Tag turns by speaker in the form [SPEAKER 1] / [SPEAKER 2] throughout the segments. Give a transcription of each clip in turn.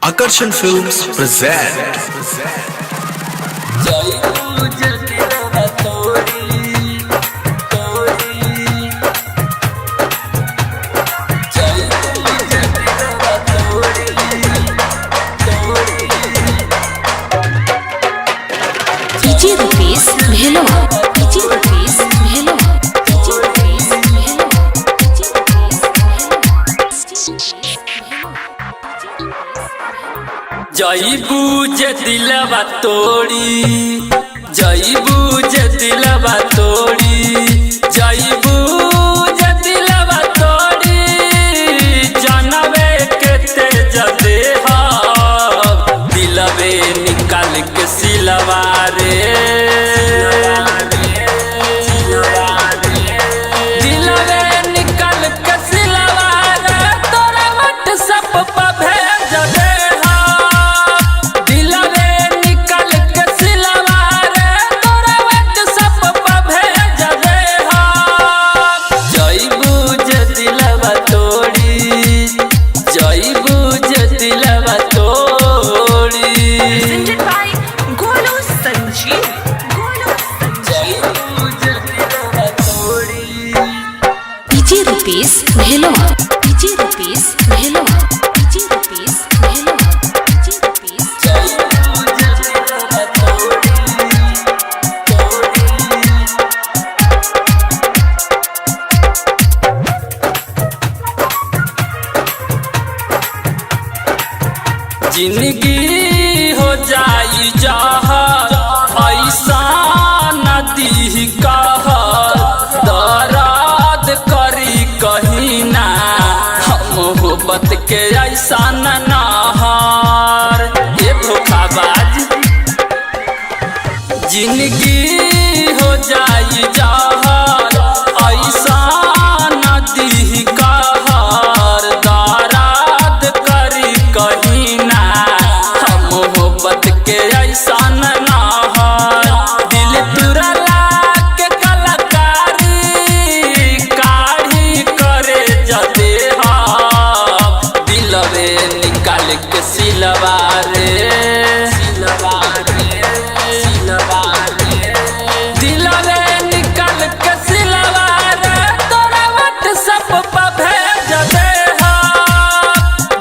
[SPEAKER 1] Akarshan Films present.
[SPEAKER 2] DJ Rupees Mehlo, DJ Rupees Mehlo, DJ Rupees Mehlo, DJ Rupees
[SPEAKER 3] जईबू जे दिलवा तोड़ी, जईबू जे दिलवा तोड़ी, जईबू जे दिलवा तोड़ी, जानवे के तेज देहा दिलवे निकाल के सिलवा रे, दिलवे निकाल के सिलवा रे, तोरा व्हाट्सएप पर भेज दे।
[SPEAKER 2] DJ Rupees Mehlo, DJ Rupees Mehlo, DJ Rupees Mehlo, DJ Rupees
[SPEAKER 3] जिंदगी हो जाई जहां ऐसा नदी कहा दर्द करी कहीं ना मोहब्बत के ऐसा नहार ये धोखाबाज जिंदगी हो जाई जहां ऐसा नदी कहर दर्द करी कहीं ना मोहब्बत के ऐसा नहार दिल तुरला के कलाकारी काढ़ी करे जदे दिलवे निकाल के सिलवा रे, सिलवा रे, सिलवा रे, दिलवे निकाल के सिलवा रे, तोरा व्हाट्सएप पर भेज दे।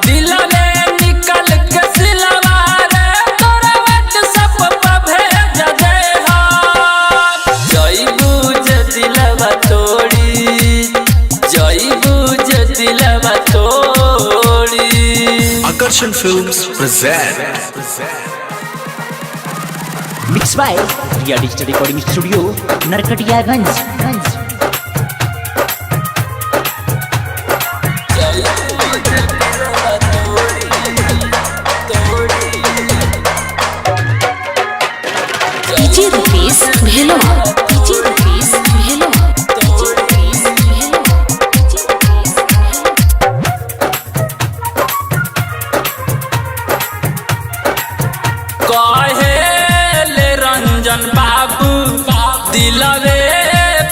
[SPEAKER 3] दिलवे निकाल के सिलवा रे, तोरा व्हाट्सएप पर भेज दे। जईबू जे दिलवा तोड़ी, जईबू जे दिलवा तोड़ी।
[SPEAKER 1] Akarshan Films present.
[SPEAKER 4] Mixed by Ria Digital Recording Studio, Narkatiyaganj.
[SPEAKER 2] DJ Rupees Mehlo, DJ Rupees Mehlo, DJ Rupees Mehlo, DJ Rupees
[SPEAKER 3] कहेले रंजन बाबू दिलवे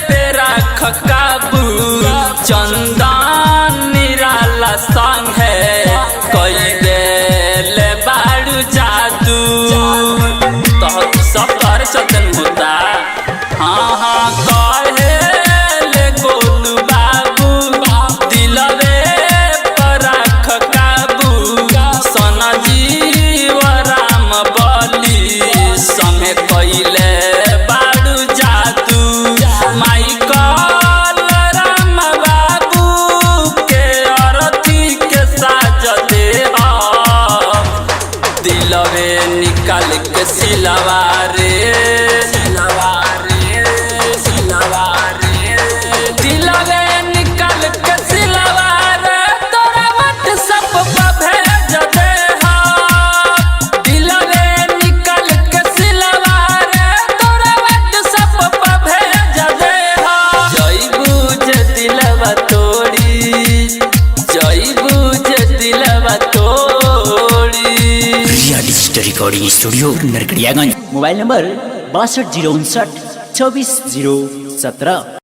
[SPEAKER 3] पे रख काबू चंदन निराला संग है कई देले बाड़ू जादू तो सब कर चतन होता। हाँ हाँ कहेले गोलू बाबू दिलवे पर रख काबू सना जीव राम बली संगे कैले बाड़ू जादू माइकल राम बाबू के अरथी के साज दे दिलवे निकाल के सिलवा रे, सिलवा रे, सिलवा रे, दिलवे निकाल के सिलवा रे, तोरा व्हाट्सएप पर भेज दे। दिलवे निकाल के सिलवा रे, तोरा व्हाट्सएप पर भेज दे। जईबू जे दिलवा तोड़ी, जईबू जे दिलवा तोड़ी।
[SPEAKER 4] Ria Digital Recording Studio, Narkatiyaganj. Mobile number 62 059 24 017.